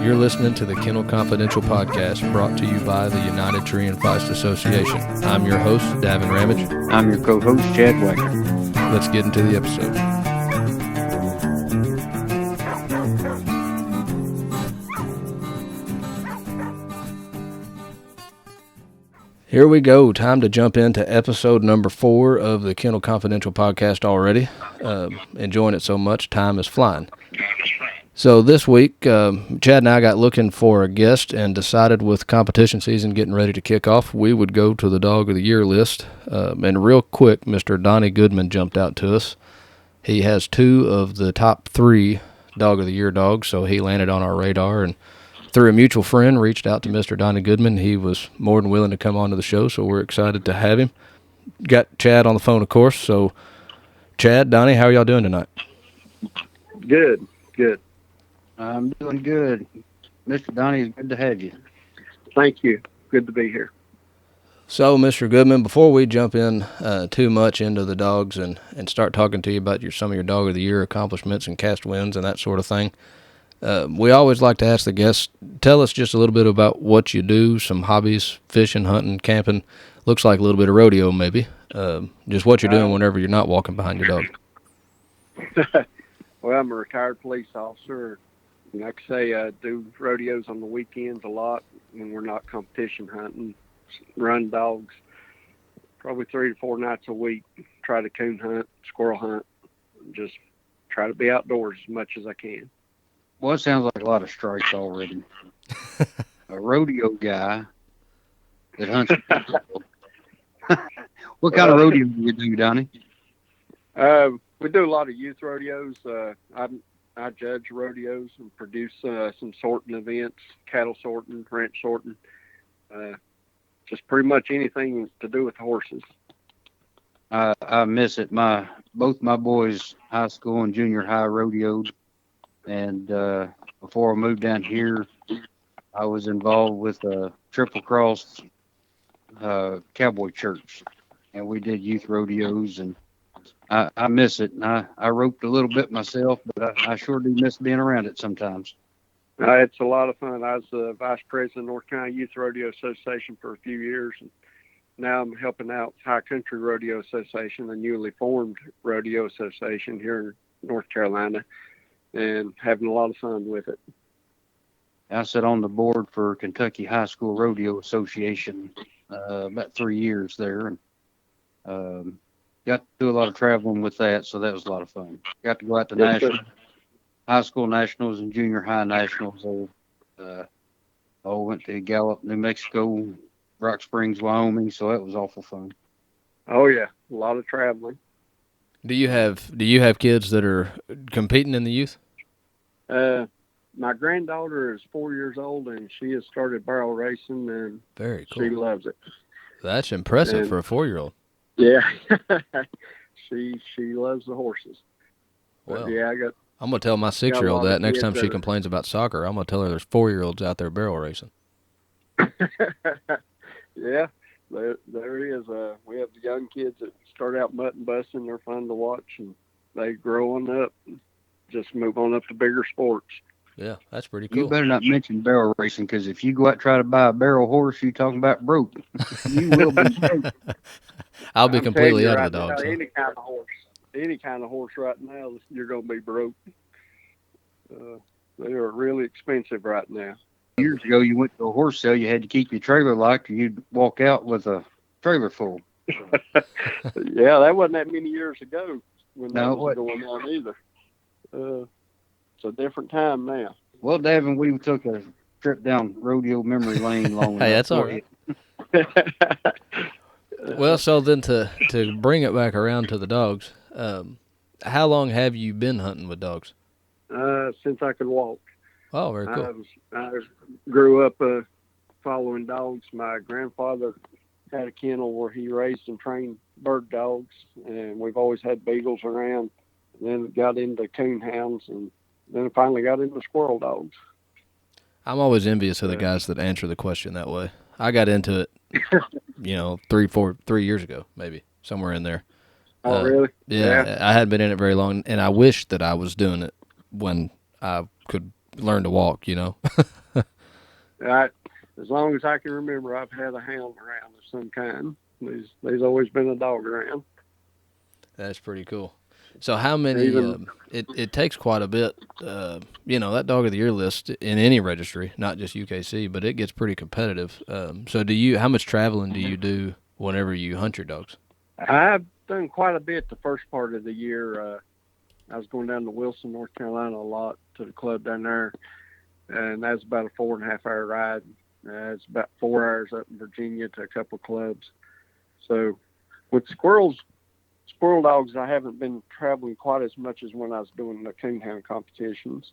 You're listening to the Kennel Confidential podcast brought to you by the United Tree and Feist Association. I'm your host, Davin Ramage. I'm your co-host, Chad Wagner. Let's get into the episode. Here we go. Time to jump into episode number 4 of the Kennel Confidential podcast already. Enjoying it so much, time is flying. So this week, Chad and I got looking for a guest and decided with competition season getting ready to kick off, we would go to the Dog of the Year list. And real quick, Mr. Donnie Goodman jumped out to us. He has 2 of the top 3 Dog of the Year dogs, so he landed on our radar. And through a mutual friend, reached out to Mr. Donnie Goodman. He was more than willing to come onto the show, so we're excited to have him. Got Chad on the phone, of course. So, Chad, Donnie, how are y'all doing tonight? Good. I'm doing good. Mr. Donnie, it's good to have you. Thank you. Good to be here. So, Mr. Goodman, before we jump in too much into the dogs and start talking to you about some of your Dog of the Year accomplishments and cast wins and that sort of thing, we always like to ask the guests, tell us just a little bit about what you do, some hobbies, fishing, hunting, camping. Looks like a little bit of rodeo maybe. Just what you're doing whenever you're not walking behind your dog. Well, I'm a retired police officer. Like I say, I do rodeos on the weekends a lot when we're not competition hunting. Run dogs probably 3 to 4 nights a week. Try to coon hunt, squirrel hunt. Just try to be outdoors as much as I can. Well, it sounds like a lot of strikes already. A rodeo guy that hunts. What kind of rodeo do you do, Donnie? We do a lot of youth rodeos. I judge rodeos and produce some sorting events, cattle sorting, ranch sorting, just pretty much anything to do with horses. I miss it. Both my boys, high school and junior high, rodeoed. And before I moved down here, I was involved with a Triple Cross Cowboy Church, and we did youth rodeos, and I miss it. And I roped a little bit myself, but I sure do miss being around it sometimes. It's a lot of fun. I was the vice president of North Carolina Youth Rodeo Association for a few years, and now I'm helping out High Country Rodeo Association, a newly formed rodeo association here in North Carolina, and having a lot of fun with it. I sat on the board for Kentucky High School Rodeo Association about 3 years there, and got to do a lot of traveling with that, so that was a lot of fun. Got to go out to high school nationals and junior high nationals. Went to Gallup, New Mexico, Rock Springs, Wyoming, so that was awful fun. Oh yeah, a lot of traveling. Do you have kids that are competing in the youth? My granddaughter is 4 years old, and she has started barrel racing, and very cool. She loves it. That's impressive for a 4-year-old. Yeah, she loves the horses. Well, yeah, I'm gonna tell my 6-year-old that next time she complains about soccer. I'm gonna tell her there's 4-year-olds out there barrel racing. Yeah, there is. We have the young kids that start out mutton busting. They're fun to watch, and they growing up, just move on up to bigger sports. Yeah, that's pretty cool. You better not mention barrel racing, because if you go out and try to buy a barrel horse, you're talking about broke. You will be broke. I'll be completely out of the dogs. Any kind of horse right now, you're going to be broke. They are really expensive right now. Years ago, you went to a horse sale, you had to keep your trailer locked, or you'd walk out with a trailer full. Yeah, that wasn't that many years ago when that was going on either. It's a different time now. Well, Davin, we took a trip down rodeo memory lane long enough. Hey, that's all right. Well, so then to bring it back around to the dogs, how long have you been hunting with dogs? Since I could walk. Oh, very cool. I grew up following dogs. My grandfather had a kennel where he raised and trained bird dogs, and we've always had beagles around. And then got into coon hounds, and then finally got into squirrel dogs. I'm always envious of the guys that answer the question that way. I got into it, 3 years ago, maybe, somewhere in there. Oh, really? Yeah, I hadn't been in it very long, and I wish that I was doing it when I could learn to walk, you know. As long as I can remember, I've had a hound around of some kind. There's always been a dog around. That's pretty cool. So how many? It takes quite a bit. That dog of the year list in any registry, not just UKC, but it gets pretty competitive. So how much traveling do you do whenever you hunt your dogs? I've done quite a bit the first part of the year. I was going down to Wilson, North Carolina a lot to the club down there, and that's about a 4.5 hour ride. It's about 4 hours up in Virginia to a couple of clubs. So with squirrel dogs, I haven't been traveling quite as much as when I was doing the coonhound competitions.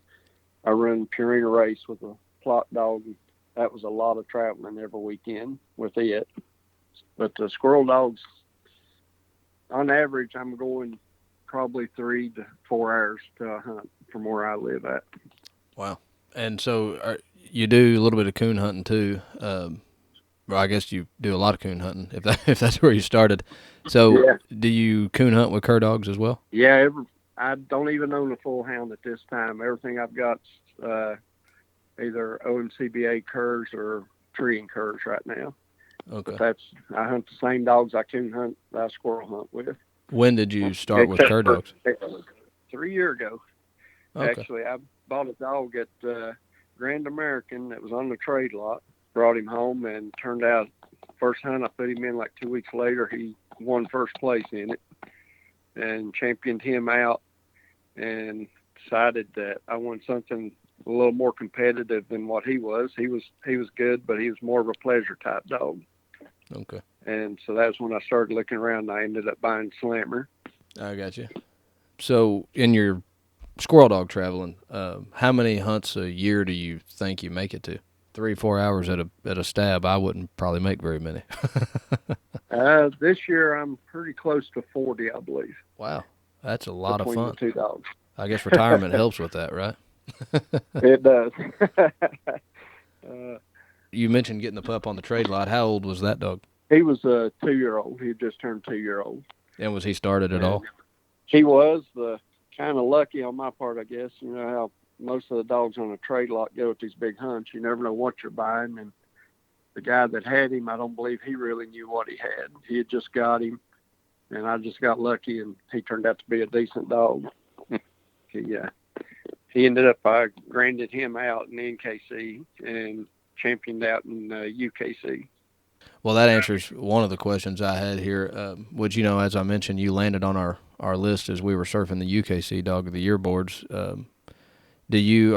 I run Purina race with a plot dog. And that was a lot of traveling every weekend with it. But the squirrel dogs, on average, I'm going probably 3 to 4 hours to a hunt from where I live at. Wow. And so you do a little bit of coon hunting too. Well, I guess you do a lot of coon hunting if that's where you started. So Yeah. Do you coon hunt with cur dogs as well? Yeah, I don't even own a full hound at this time. Everything I've got's either ONCBA curs or treeing curs right now. Okay. But I hunt the same dogs I coon hunt, I squirrel hunt with. When did you start with cur dogs? 3 years ago. Okay. Actually, I bought a dog at Grand American that was on the trade lot. Brought him home, and turned out first hunt I put him in, like 2 weeks later, he won first place in it and championed him out, and decided that I wanted something a little more competitive than what he was. He was good, but he was more of a pleasure type dog. Okay. And so that's when I started looking around, and I ended up buying Slammer. I got you. So in your squirrel dog traveling, how many hunts a year do you think you make it to? 3-4 hours at a stab. I wouldn't probably make very many. This year I'm pretty close to 40, I believe. Wow, that's a lot of fun. Between the two dogs. I guess retirement helps with that, right? It does. You mentioned getting the pup on the trade lot. How old was that dog? He was a 2-year-old. He had just turned 2-year-old. And was he started at all? He was kind of lucky on my part, I guess. You know how most of the dogs on a trade lot go with these big hunts. You never know what you're buying. And the guy that had him, I don't believe he really knew what he had. He had just got him, and I just got lucky, and he turned out to be a decent dog. He ended up, I granted him out in NKC and championed out in UKC. Well, that answers one of the questions I had here, which, as I mentioned, you landed on our list as we were surfing the UKC Dog of the Year boards. Do you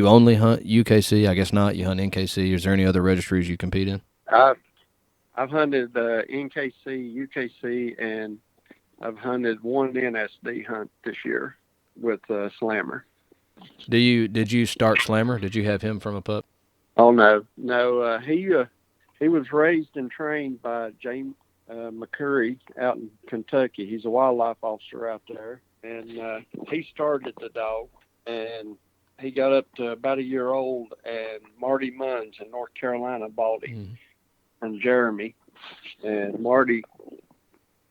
only hunt UKC? I guess not. You hunt NKC. Is there any other registries you compete in? I've hunted NKC, UKC, and I've hunted one NSD hunt this year with Slammer. Did you start Slammer? Did you have him from a pup? Oh no. He was raised and trained by James McCurry out in Kentucky. He's a wildlife officer out there, and he started the dog, and he got up to about a year old, and Marty Munns in North Carolina bought him from Jeremy, and Marty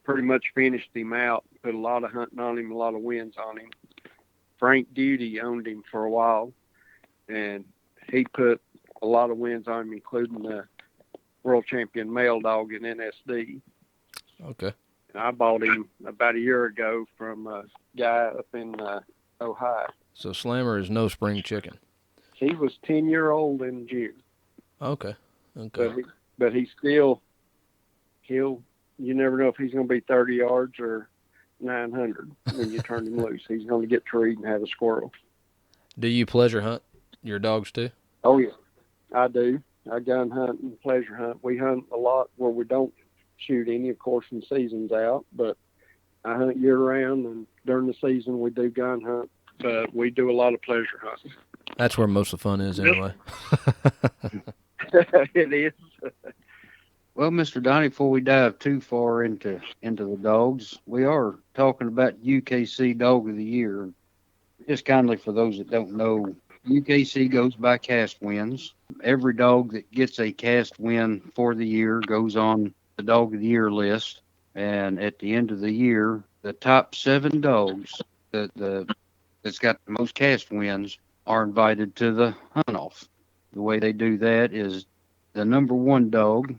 pretty much finished him out, put a lot of hunting on him, a lot of wins on him. Frank Duty owned him for a while, and he put a lot of wins on him, including the world champion male dog in NSD. Okay. And I bought him about a year ago from a guy up in Ohio. So Slammer is no spring chicken. He was 10-year-old in June. Okay. But he still, you never know if he's going to be 30 yards or 900 when you turn him loose. He's going to get treed and have a squirrel. Do you pleasure hunt your dogs too? Oh, yeah, I do. I gun hunt and pleasure hunt. We hunt a lot where we don't shoot any, of course, when the season's out, but I hunt year-round, and during the season we do gun hunt, but we do a lot of pleasure hunting. That's where most of the fun is anyway. It is. Well, Mr. Donnie, before we dive too far into the dogs, we are talking about UKC Dog of the Year. Just kindly for those that don't know, UKC goes by cast wins. Every dog that gets a cast win for the year goes on the Dog of the Year list. And at the end of the year, the top 7 dogs that's got the most cast wins are invited to the hunt off. The way they do that is the number one dog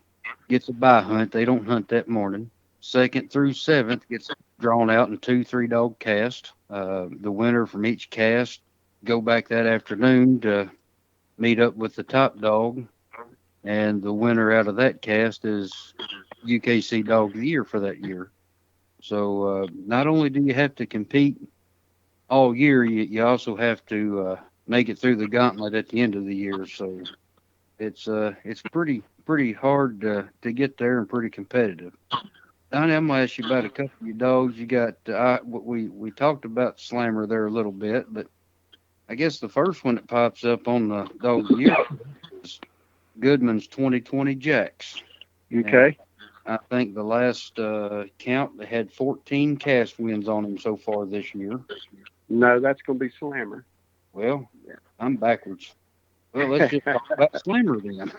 gets a bye hunt. They don't hunt that morning. Second through seventh gets drawn out in 2 3 dog cast. The winner from each cast go back that afternoon to meet up with the top dog, and the winner out of that cast is UKC Dog of the Year for that year. So not only do you have to compete all year, you also have to make it through the gauntlet at the end of the year. So it's pretty hard to get there and pretty competitive. Donnie, I'm gonna ask you about a couple of your dogs. You got we talked about Slammer there a little bit, but I guess the first one that pops up on the dog of the year is Goodman's 2020 Jax. Okay. I think the last count they had 14 cast wins on him so far this year. No, that's going to be Slammer. Well, I'm backwards. Well, let's just talk about Slammer then.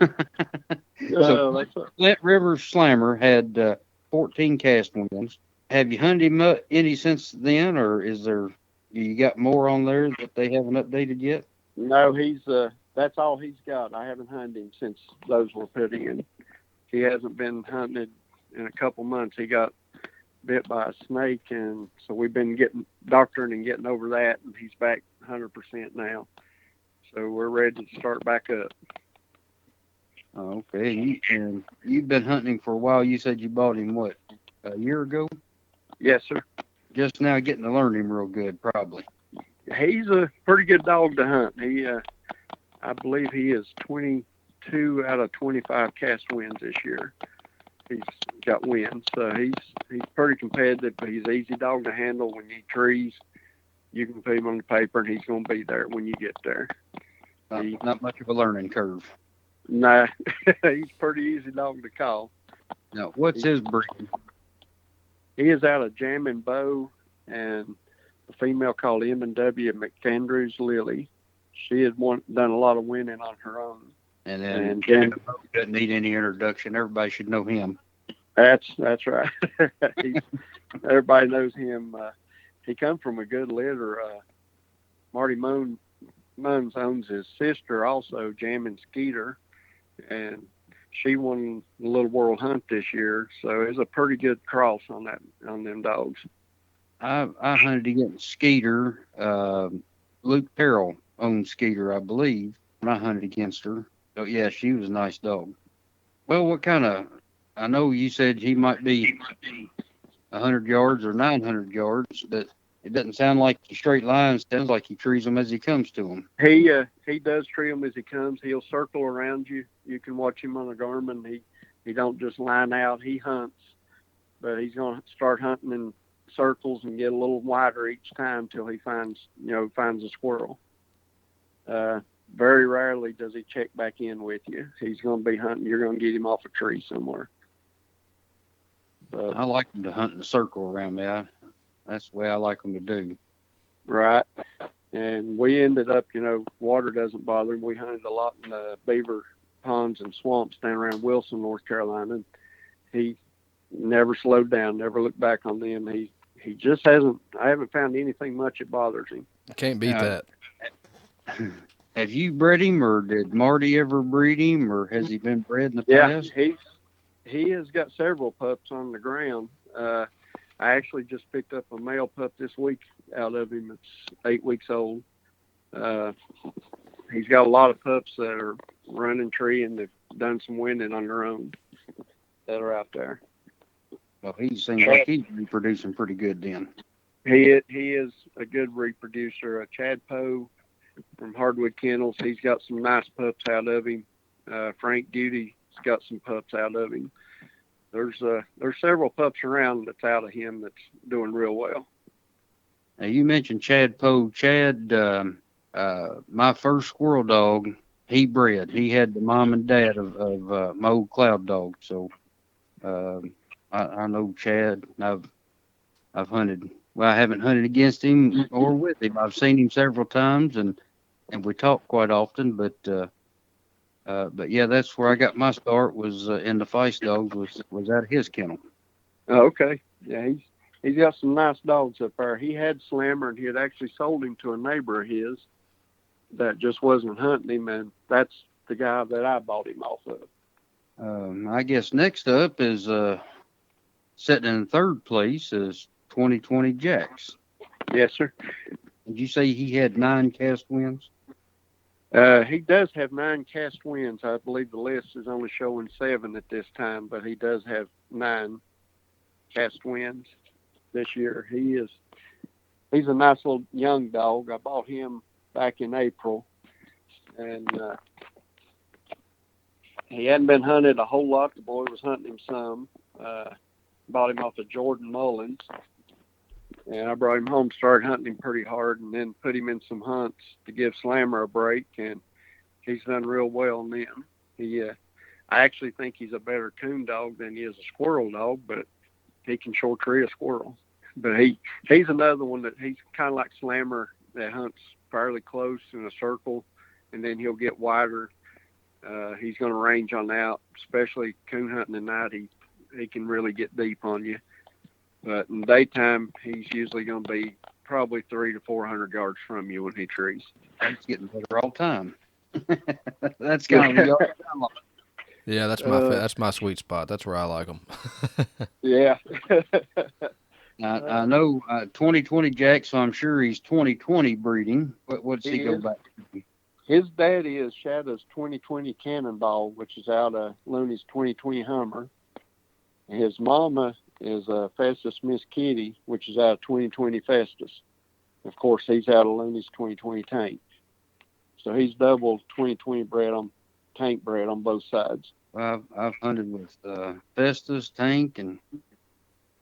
Flint River Slammer had 14 cast wins. Have you hunted him any since then, or is there you got more on there that they haven't updated yet? No, he's that's all he's got. I haven't hunted him since those were put in. He hasn't been hunted in a couple months. He got bit by a snake, and so we've been getting doctoring and getting over that, and he's back 100% now. So we're ready to start back up. Okay, and you've been hunting for a while. You said you bought him, what, a year ago? Yes, sir. Just now getting to learn him real good, probably. He's a pretty good dog to hunt. He, I believe he is 22 out of 25 cast wins this year. He's got wins, so he's pretty competitive, but he's an easy dog to handle. When you trees, you can put him on the paper, and he's going to be there when you get there. Not much of a learning curve. Nah, he's pretty easy dog to call. Now, what's his breed? He is out of Jammin' Bow, and a female called M&W McAndrews Lily. She had done a lot of winning on her own. And then Jammin' Bow doesn't need any introduction. Everybody should know him. That's right. Everybody knows him. He come from a good litter. Marty Moans owns his sister also, Jammin' Skeeter, and she won the Little World Hunt this year. So it's a pretty good cross on them dogs. I hunted against Skeeter. Luke Terrell owned Skeeter, I believe, when I hunted against her. So yeah, she was a nice dog. Well, what kind of? I know you said he might be 100 yards or 900 yards, but it doesn't sound like he straight lines. Sounds like he trees them as he comes to them. He does tree them as he comes. He'll circle around you. You can watch him on a Garmin. He don't just line out. He hunts, but he's going to start hunting in circles and get a little wider each time till he finds a squirrel. Very rarely does he check back in with you. He's going to be hunting. You're going to get him off a tree somewhere. I like him to hunt in a circle around me. That's the way I like them to do. Right. And we ended up, water doesn't bother him. We hunted a lot in the beaver ponds and swamps down around Wilson, North Carolina. And he never slowed down, never looked back on them. He just hasn't, I haven't found anything much that bothers him. Can't beat that. Have you bred him, or did Marty ever breed him, or has he been bred in the past? Yeah, he has got several pups on the ground. I actually just picked up a male pup this week out of him. It's 8 weeks old. He's got a lot of pups that are running tree, and they've done some winning on their own that are out there. Well, he seems like he's reproducing pretty good then. He is a good reproducer. Chad Poe from Hardwood Kennels, he's got some nice pups out of him. Frank Duty's got some pups out of him. There's several pups around that's out of him that's doing real well. Now, you mentioned Chad Poe. Chad, my first squirrel dog, he bred. He had the mom and dad of my old cloud dog. So I know Chad. I've hunted. Well, I haven't hunted against him or with him. I've seen him several times, and we talk quite often. But yeah, that's where I got my start. Was in the Feist dogs. Was out of his kennel. Oh, okay. Yeah, he's got some nice dogs up there. He had Slammer, and he had actually sold him to a neighbor of his. that just wasn't hunting him, and that's the guy that I bought him off of. I guess next up is sitting in third place is 2020 Jax. Yes, sir. Did you say he had 9 cast wins? He does have 9 cast wins. I believe the list is only showing 7 at this time, but he does have 9 cast wins this year. He's a nice little young dog. I bought him back in April, and he hadn't been hunted a whole lot. The boy was hunting him some. Bought him off of Jordan Mullins, and I brought him home, started hunting him pretty hard, and then put him in some hunts to give Slammer a break, and he's done real well in them. I actually think he's a better coon dog than he is a squirrel dog, but he can sure tree a squirrel. But he's another one that he's kind of like Slammer that hunts fairly close in a circle, and then he'll get wider. He's going to range on out, especially coon hunting at night. He can really get deep on you. But in daytime, he's usually going to be probably 300 to 400 yards from you when he trees. He's getting better all the time. That's kind of the yard I like. Yeah, that's my sweet spot. That's where I like them. Yeah. I know 2020 Jack, so I'm sure he's 2020 breeding. What's he go back to? His daddy is Shadow's 2020 Cannonball, which is out of Looney's 2020 Hummer. His mama is Festus Miss Kitty, which is out of 2020 Festus. Of course, he's out of Looney's 2020 Tank. So he's double 2020 bred on Tank bred on both sides. I've hunted with Festus, Tank, and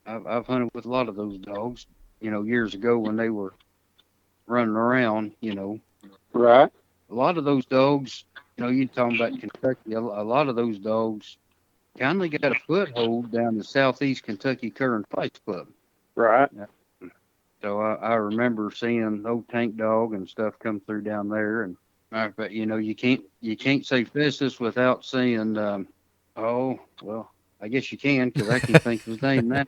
I've hunted with a lot of those dogs, years ago when they were running around, Right. A lot of those dogs, you're talking about Kentucky, a lot of those dogs kind of got a foothold down the Southeast Kentucky Cur and Fight Club. Right. So I remember seeing old Tank Dog and stuff come through down there, and but you can't say Festus without saying I guess you can, because I can't think of his name now.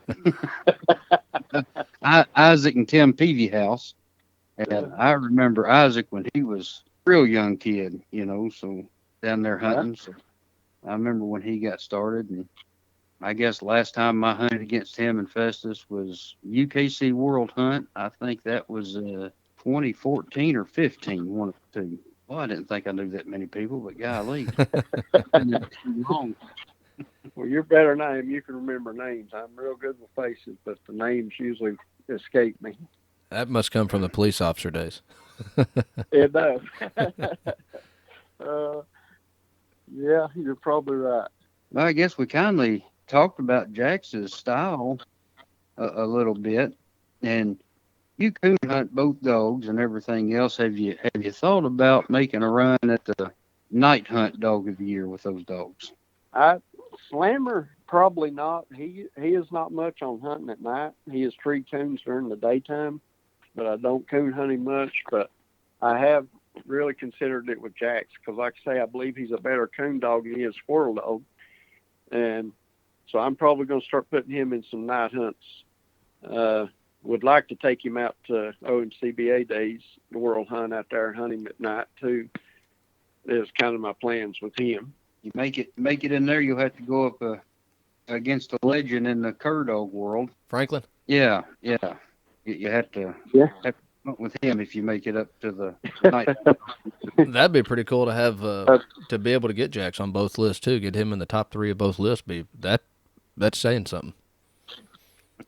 Isaac and Tim Peavyhouse. And I remember Isaac when he was a real young kid, so down there hunting. So I remember when he got started, and I guess last time I hunted against him and Festus was UKC World Hunt. I think that was 2014 or 15, one of the two. Well, I didn't think I knew that many people, but golly. Long. Well, you're better than I am. You can remember names. I'm real good with faces, but the names usually escape me. That must come from the police officer days. It does. Yeah, you're probably right. Well, I guess we kindly talked about Jax's style a little bit, and you coon hunt both dogs and everything else. Have you thought about making a run at the night hunt dog of the year with those dogs? Slammer, probably not. He is not much on hunting at night. He is tree coons during the daytime, but I don't coon hunt him much. But I have really considered it with Jax, because like I say, I believe he's a better coon dog than he is squirrel dog. And so I'm probably going to start putting him in some night hunts. Would like to take him out to OMCBA days, the World Hunt out there, and hunt him at night too. Is kind of my plans with him. You make it in there, you'll have to go up against a legend in the cur dog world. Franklin? Yeah. You have to hunt with him if you make it up to the night. That'd be pretty cool to have to be able to get Jax on both lists too. Get him in the top 3 of both lists. That's saying something.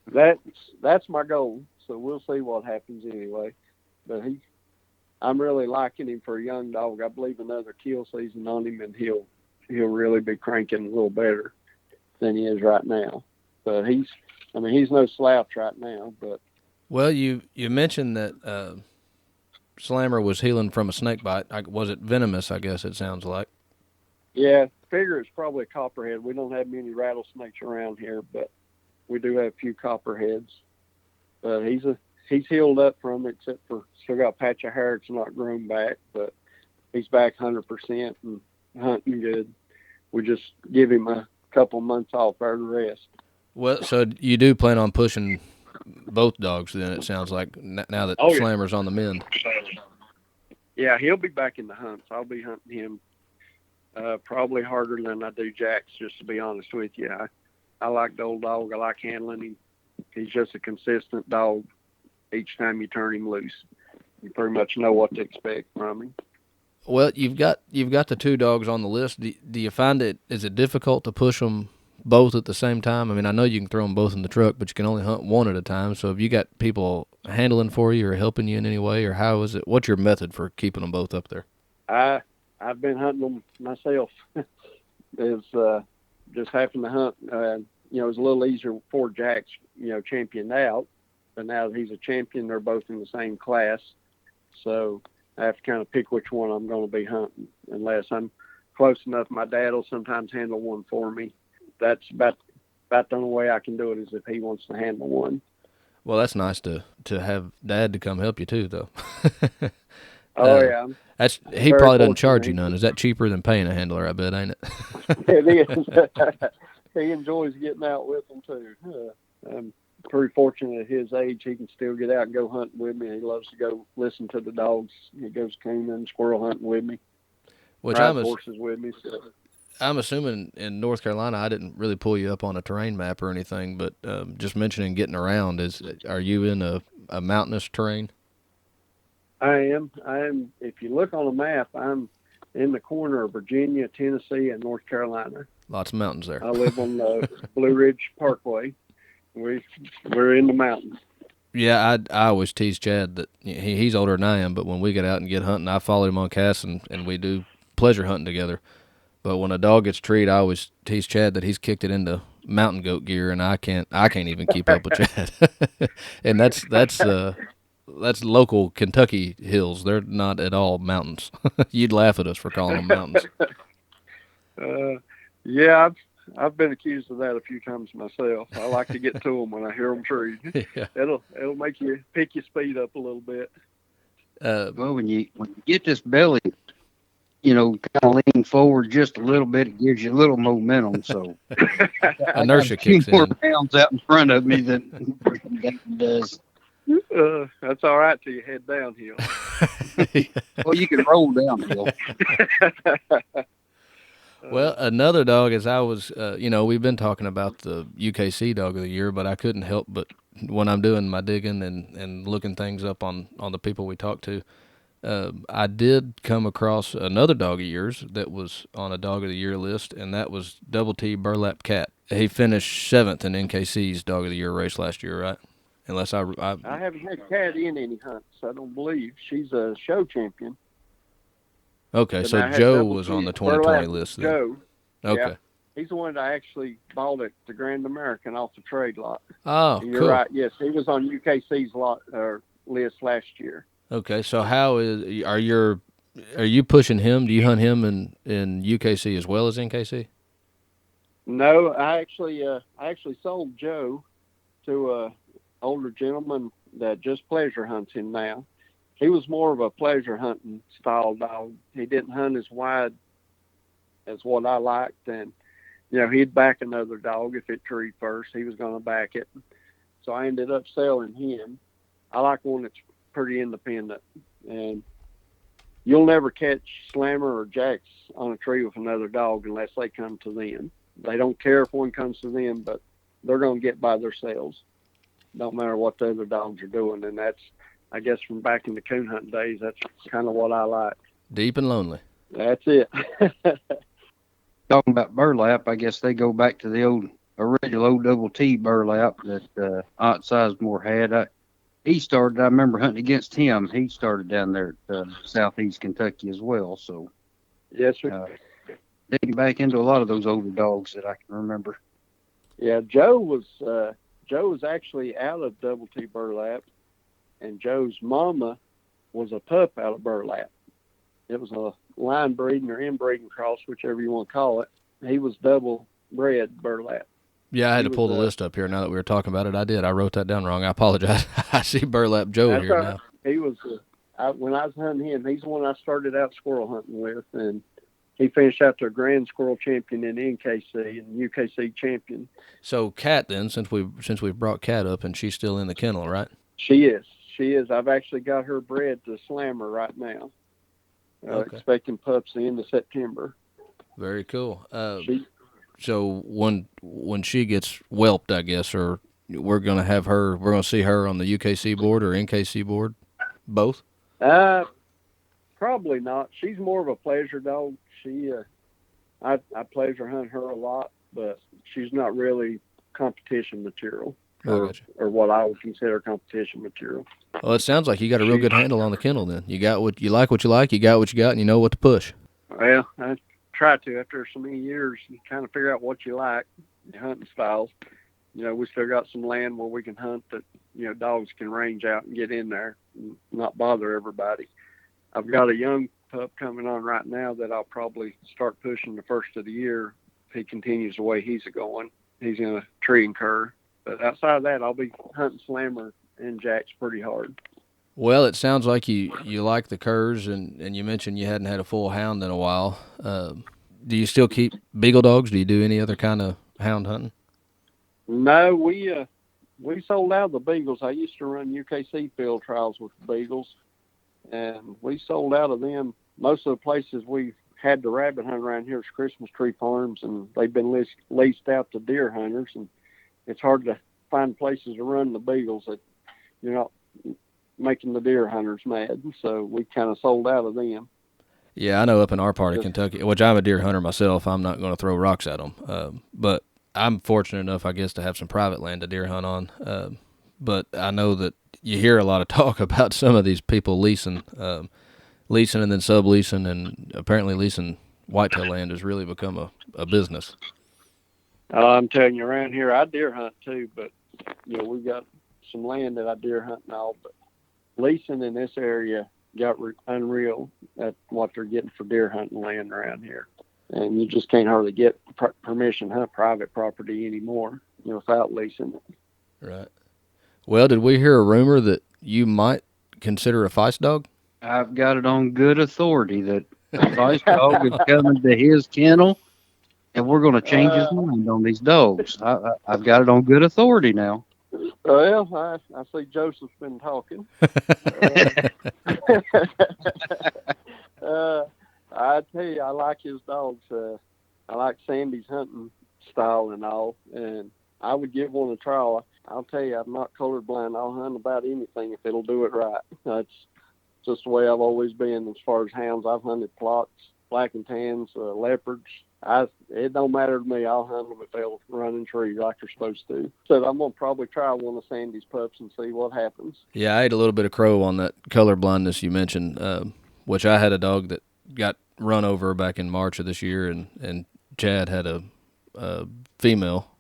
That's my goal. So we'll see what happens anyway. But I'm really liking him for a young dog. I believe another kill season on him, and he'll really be cranking a little better than he is right now. But he's no slouch right now. But well, you mentioned that Slammer was healing from a snake bite. Was it venomous? I guess it sounds like. Yeah, figure it's probably a copperhead. We don't have many rattlesnakes around here, but we do have a few copperheads. But he's healed up from it, except for still got a patch of hair. It's not grown back, but he's back 100% and hunting good. We just give him a couple months off for the rest. Well, so you do plan on pushing both dogs then, it sounds like, now that Slammer's on the mend. Yeah, he'll be back in the hunts. I'll be hunting him probably harder than I do Jax, just to be honest with you. I like the old dog. I like handling him. He's just a consistent dog. Each time you turn him loose, you pretty much know what to expect from him. Well, you've got the 2 dogs on the list. Do you find is it difficult to push them both at the same time? I mean, I know you can throw them both in the truck, but you can only hunt one at a time. So have you got people handling for you or helping you in any way, or how is it? What's your method for keeping them both up there? I've been hunting them myself. It's just having to hunt. It's a little easier before Jax, championed out. But now that he's a champion, they're both in the same class. So I have to kind of pick which one I'm going to be hunting. Unless I'm close enough, my dad will sometimes handle one for me. That's about the only way I can do it is if he wants to handle one. Well, that's nice to have Dad to come help you too, though. Oh yeah, he probably doesn't charge you none. Is that cheaper than paying a handler? I bet, ain't it? It is. He enjoys getting out with them too. I'm pretty fortunate at his age. He can still get out and go hunting with me. He loves to go listen to the dogs. He goes cooning, squirrel hunting with me. Ride horses with me. So. I'm assuming in North Carolina, I didn't really pull you up on a terrain map or anything, but just mentioning getting around, are you in a mountainous terrain? I am. If you look on a map, I'm in the corner of Virginia, Tennessee, and North Carolina. Lots of mountains there. I live on the Blue Ridge Parkway. We're in the mountains. Yeah, I always tease Chad that he's older than I am, but when we get out and get hunting, I follow him on casts and we do pleasure hunting together. But when a dog gets treed, I always tease Chad that he's kicked it into mountain goat gear, and I can't even keep up with Chad. And that's local Kentucky hills. They're not at all mountains. You'd laugh at us for calling them mountains. Yeah, I've been accused of that a few times myself. I like to get to them when I hear them treed. Yeah. It'll make you pick your speed up a little bit. Well, when you get this belly, kind of lean forward just a little bit, it gives you a little momentum. So inertia kicks in. More pounds out in front of me than does. That's all right till you head downhill. Well, you can roll downhill. Well, another dog, as I was, we've been talking about the UKC Dog of the Year, but I couldn't help but when I'm doing my digging and looking things up on the people we talk to, I did come across another dog of yours that was on a Dog of the Year list, and that was Double T Burlap Cat. He finished 7th in NKC's Dog of the Year race last year, right? Unless I haven't had Cat in any hunts, I don't believe. She's a show champion. Okay, But so Joe was on the 2020 list then. Joe. Okay. Yeah, he's the one that I actually bought at the Grand American off the trade lot. Oh, You're cool. right. Yes, he was on UKC's list last year. Okay, so are you pushing him? Do you hunt him in UKC as well as NKC? No, I actually sold Joe to a older gentleman that just pleasure hunts him now. He was more of a pleasure hunting style dog. He didn't hunt as wide as what I liked, and he'd back another dog if it treed first. He was going to back it, so I ended up selling him. I like one that's pretty independent, and you'll never catch Slammer or Jax on a tree with another dog unless they come to them. They don't care if one comes to them, but they're going to get by themselves. Don't matter what the other dogs are doing, and that's, I guess, from back in the coon hunting days, that's kind of what I like. Deep and lonely. That's it. Talking about burlap, I guess they go back to the original old Double T burlap that Aunt Sizemore had. I remember hunting against him. He started down there at southeast Kentucky as well. So, yes, sir. Digging back into a lot of those older dogs that I can remember. Yeah, Joe was actually out of Double T burlap, and Joe's mama was a pup out of burlap. It was a line breeding or inbreeding cross, whichever you want to call it. He was double bred burlap. Yeah, I had to pull the list up here now that we were talking about it. I did. I wrote that down wrong. I apologize. I see Burlap Joe here now. He was, when I was hunting him, he's the one I started out squirrel hunting with, and he finished out to a grand squirrel champion in NKC and UKC champion. So Kat, then, since we've brought Kat up, and she's still in the kennel, right? She is. I've actually got her bred to Slammer right now. Okay. Expecting pups the end of September. Very cool. She, So when she gets whelped, I guess, or we're gonna have her. We're gonna see her on the UKC board or NKC board, both. Probably not. She's more of a pleasure dog. I pleasure hunt her a lot, but she's not really competition material, I or got you. or what I would consider competition material. Well, it sounds like you got a real good handle on the kennel. Then you got what you like, you got what you got, and you know what to push. Well, I try to. After so many years, you kind of figure out what you like, your hunting styles. We still got some land where we can hunt that, dogs can range out and get in there and not bother everybody. I've got a young pup coming on right now that I'll probably start pushing the first of the year if he continues the way he's going. He's in a tree and cur. But outside of that, I'll be hunting Slammer and Jax pretty hard. Well, it sounds like you like the curs, and you mentioned you hadn't had a full hound in a while. Do you still keep beagle dogs? Do you do any other kind of hound hunting? No, we sold out the beagles. I used to run UKC field trials with the beagles, and we sold out of them. Most of the places we had the rabbit hunt around here is Christmas tree farms, and they've been leased out to deer hunters, and it's hard to find places to run the beagles that you're not making the deer hunters mad. So we kind of sold out of them. Yeah, I know up in our part of Kentucky, which I'm a deer hunter myself, I'm not going to throw rocks at them. But I'm fortunate enough, I guess, to have some private land to deer hunt on. But I know that you hear a lot of talk about some of these people leasing and then subleasing, and apparently leasing whitetail land has really become a business. I'm telling you, around here, I deer hunt too, but we got some land that I deer hunt and all, but leasing in this area got unreal at what they're getting for deer hunting land around here. And you just can't hardly get permission to hunt private property anymore, without leasing it. Right. Well, did we hear a rumor that you might consider a feist dog? I've got it on good authority that a feist dog is coming to his kennel, and we're going to change his mind on these dogs. I've got it on good authority now. Well, I see Joseph's been talking. I tell you, I like his dogs. I like Sandy's hunting style and all, and I would give one a trial. I'll tell you, I'm not colorblind. I'll hunt about anything if it'll do it right. That's just the way I've always been as far as hounds. I've hunted flocks, black and tans, leopards. It don't matter to me. I'll hunt them if they'll run in trees like they're supposed to. So I'm going to probably try one of Sandy's pups and see what happens. Yeah, I ate a little bit of crow on that color blindness you mentioned, which I had a dog that got run over back in March of this year, and Chad had a female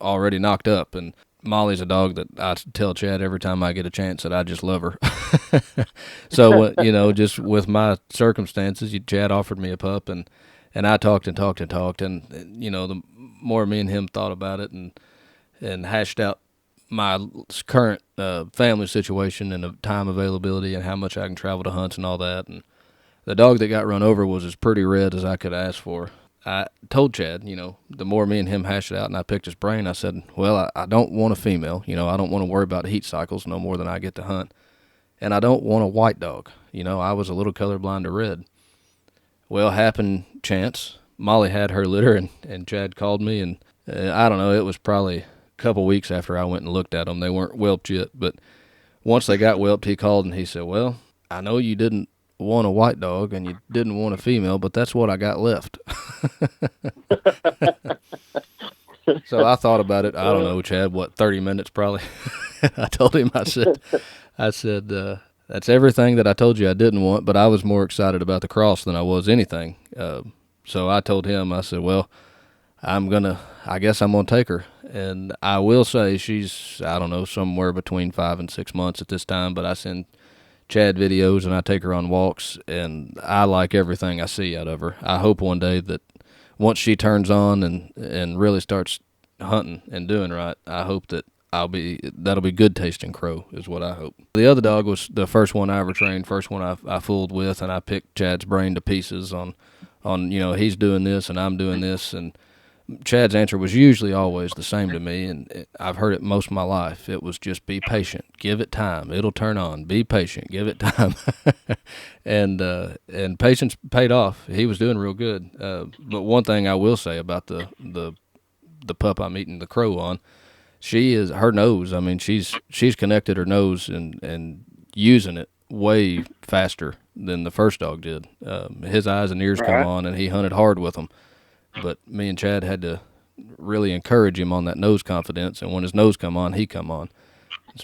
already knocked up, and Molly's a dog that I tell Chad every time I get a chance that I just love her. So, just with my circumstances, Chad offered me a pup, and I talked, and the more me and him thought about it and hashed out my current family situation and the time availability and how much I can travel to hunts and all that. And the dog that got run over was as pretty red as I could ask for. I told Chad, the more me and him hashed it out and I picked his brain, I said, well, I don't want a female. I don't want to worry about heat cycles no more than I get to hunt. And I don't want a white dog. I was a little colorblind to red. Well, happened chance, Molly had her litter, and Chad called me, and I don't know, it was probably a couple weeks after I went and looked at them. They weren't whelped yet, but once they got whelped, he called and he said, well, I know you didn't want a white dog and you didn't want a female, but that's what I got left. So I thought about it, I don't know, Chad, 30 minutes probably. I told him, I said, that's everything that I told you I didn't want, but I was more excited about the cross than I was anything. So I told him, I said, well, I guess I'm going to take her. And I will say she's, I don't know, somewhere between 5 and 6 months at this time, but I send Chad videos and I take her on walks, and I like everything I see out of her. I hope one day that once she turns on and really starts hunting and doing right, I hope that that'll be good tasting crow is what I hope. The other dog was the first one I ever trained, first one I fooled with, and I picked Chad's brain to pieces on he's doing this and I'm doing this, and Chad's answer was usually always the same to me, and I've heard it most of my life. It was just be patient, give it time, it'll turn on. Be patient, give it time, and patience paid off. He was doing real good. But one thing I will say about the pup I'm eating the crow on, she is her nose. I mean, she's connected her nose and using it way faster than the first dog did. His eyes and ears come on, and he hunted hard with them. But me and Chad had to really encourage him on that nose confidence, and when his nose come on, he come on.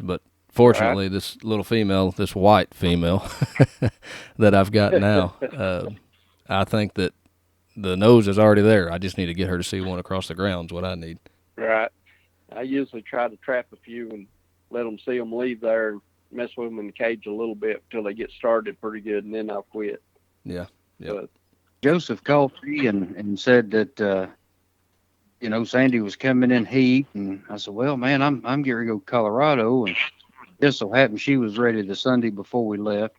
But fortunately, this little female, this white female that I've got now, I think that the nose is already there. I just need to get her to see one across the ground is what I need. Right. I usually try to trap a few and let them see them leave there and mess with them in the cage a little bit until they get started pretty good, and then I'll quit. Yeah. Yep. Joseph called me and said that, Sandy was coming in heat. And I said, well, man, I'm getting ready to go to Colorado. And just so happened she was ready the Sunday before we left.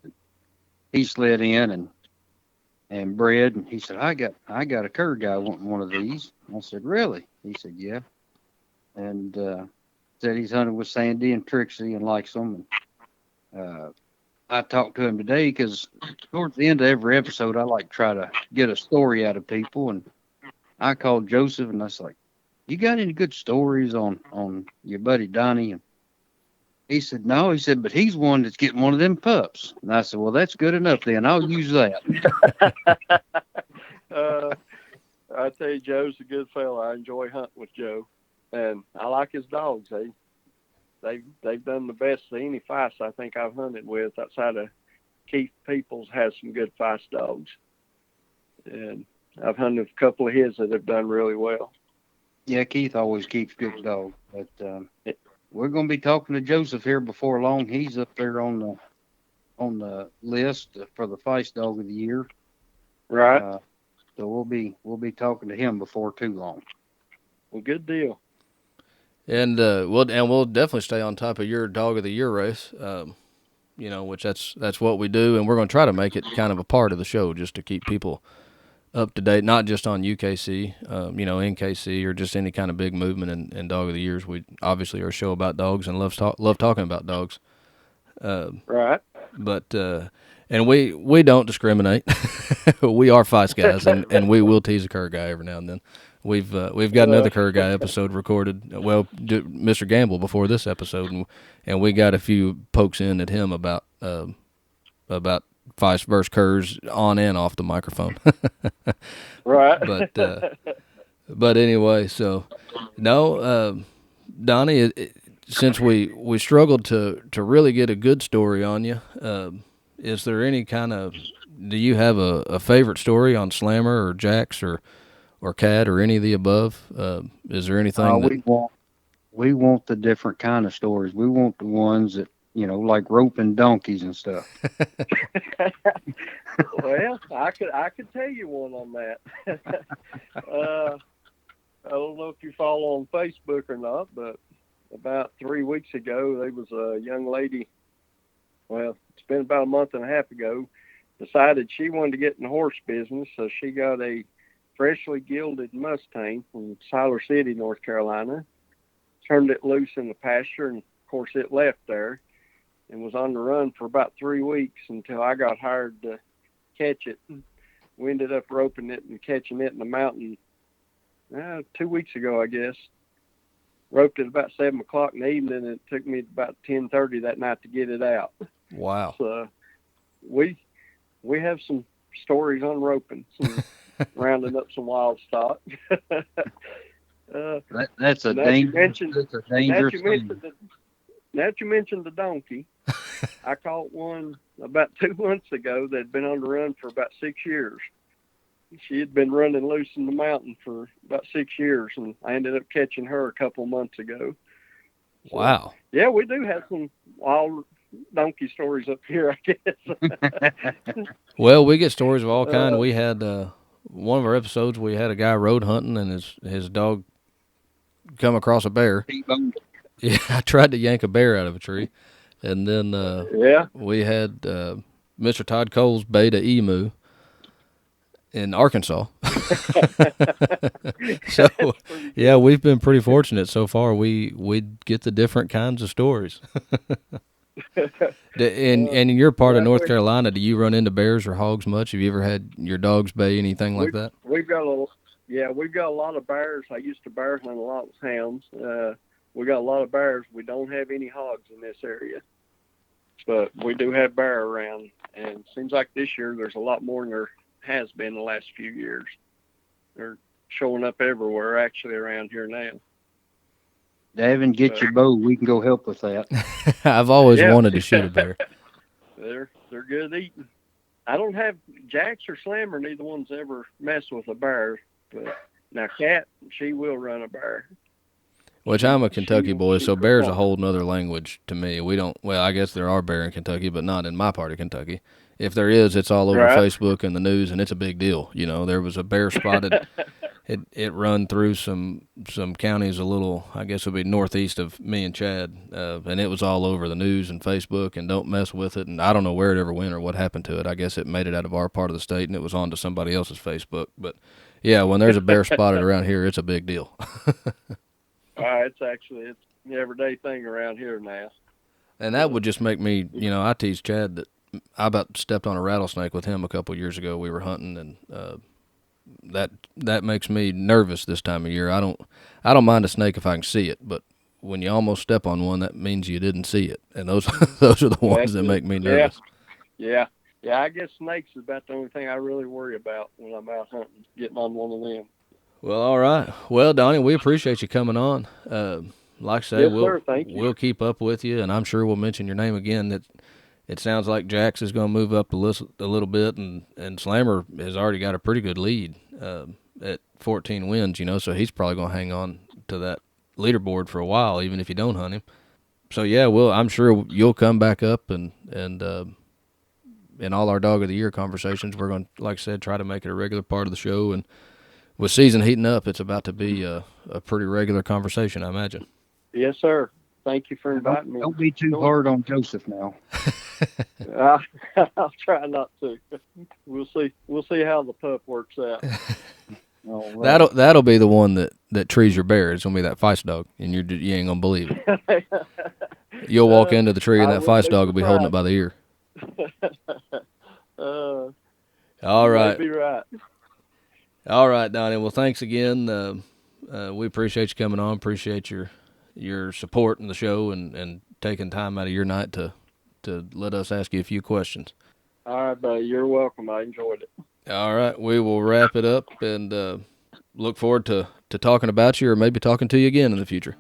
He slid in and bred. And he said, I got a cur guy wanting one of these. I said, really? He said, yeah. And said he's hunted with Sandy and Trixie and likes them. And I talked to him today because towards the end of every episode, I like to try to get a story out of people. And I called Joseph and I was like, you got any good stories on your buddy Donnie? And he said, no. He said, but he's one that's getting one of them pups. And I said, well, that's good enough then. I'll use that. I tell you, Joe's a good fella. I enjoy hunting with Joe. And I like his dogs. They've done the best of any feist I think I've hunted with outside of Keith Peoples has some good feist dogs. And I've hunted with a couple of his that have done really well. Yeah, Keith always keeps good dogs. But we're going to be talking to Joseph here before long. He's up there on the list for the feist dog of the year. Right. So we'll be talking to him before too long. Well, good deal. And we'll definitely stay on top of your dog of the year race. Which that's what we do, and we're going to try to make it kind of a part of the show just to keep people up to date, not just on UKC, NKC, or just any kind of big movement in dog of the years. We obviously are a show about dogs and love talking about dogs. Right. But and we don't discriminate. We are feist guys, and we will tease a cur guy every now and then. We've got another cur guy episode recorded. Well, Mr. Gamble before this episode, and we got a few pokes in at him about feist versus curs on and off the microphone. Right. But anyway, so no, Donnie, since we struggled to really get a good story on you, is there any kind of, do you have a favorite story on Slammer or Jax or Cat or any of the above? Is there anything we want the different kind of stories. We want the ones that, like roping donkeys and stuff. Well, I could tell you one on that. I don't know if you follow on Facebook or not, but about 3 weeks ago, there was a young lady, well, it's been about a month and a half ago, decided she wanted to get in the horse business, so she got a freshly gilded Mustang from Siler City, North Carolina, turned it loose in the pasture, and of course it left there and was on the run for about 3 weeks until I got hired to catch it. We ended up roping it and catching it in the mountain 2 weeks ago, I guess. Roped it about 7 o'clock in the evening, and it took me about 10:30 that night to get it out. Wow. So we have some stories on roping, some rounding up some wild stock. That's a dangerous thing. Now that you mentioned the donkey, I caught one about 2 months ago that had been on the run for about 6 years. She had been running loose in the mountain for about 6 years, and I ended up catching her a couple of months ago. So, wow. Yeah, we do have some wild donkey stories up here, I guess. Well, we get stories of all kinds. We had one of our episodes, we had a guy road hunting, and his dog come across a bear. Yeah, I tried to yank a bear out of a tree. And then we had Mr. Todd Cole's beta emu. in Arkansas. So, yeah, we've been pretty fortunate so far. We get the different kinds of stories. And in your part of North Carolina, do you run into bears or hogs much? Have you ever had your dogs bay anything like that? We've got a lot of bears. I used to bear hunt a lot with hounds. We got a lot of bears. We don't have any hogs in this area, but we do have bear around. And it seems like this year there's a lot more than there has been the last few years. They're showing up everywhere, actually, around here now. Davin, get your bow. We can go help with that. I've always wanted to shoot a bear. They're good eating. I don't have Jax or Slammer. Neither one's ever messed with a bear. But now Cat, she will run a bear. Which I'm a Kentucky boy, so bear's a whole nother language to me. We don't. Well, I guess there are bear in Kentucky, but not in my part of Kentucky. If there is, it's all over Facebook and the news, and it's a big deal. You know, there was a bear spotted. It run through some counties a little, I guess it would be northeast of me and Chad, and it was all over the news and Facebook, and don't mess with it. And I don't know where it ever went or what happened to it. I guess it made it out of our part of the state, and it was on to somebody else's Facebook. But, yeah, when there's a bear spotted around here, it's a big deal. It's an everyday thing around here now. And that would just make me, I tease Chad that I about stepped on a rattlesnake with him a couple of years ago. We were hunting, and that makes me nervous this time of year. I don't mind a snake if I can see it, but when you almost step on one, that means you didn't see it, and those are the ones that make me nervous. Yeah. I guess snakes is about the only thing I really worry about when I'm out hunting, getting on one of them. Well, all right. Well, Donnie, we appreciate you coming on. Like I say, we'll keep up with you, and I'm sure we'll mention your name again. It sounds like Jax is going to move up a little bit, and Slammer has already got a pretty good lead at 14 wins, so he's probably going to hang on to that leaderboard for a while, even if you don't hunt him. So, yeah, I'm sure you'll come back up, and in all our Dog of the Year conversations, we're going to, like I said, try to make it a regular part of the show. And with season heating up, it's about to be a pretty regular conversation, I imagine. Yes, sir. Thank you for inviting me. Don't be too hard on Joseph now. I'll try not to. We'll see how the pup works out. Right. That'll be the one that trees your bear. It's gonna be that feist dog, and you ain't gonna believe it. You'll walk into the tree, and that feist dog will be holding it by the ear. All right. Be right. All right, Donnie. Well, thanks again. We appreciate you coming on. Appreciate your support in the show and taking time out of your night to let us ask you a few questions. All right, buddy. You're welcome. I enjoyed it. All right. We will wrap it up and look forward to talking about you or maybe talking to you again in the future.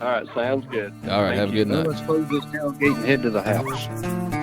All right. Sounds good. All right. Have a good night. Let's close this tailgate and head to the house.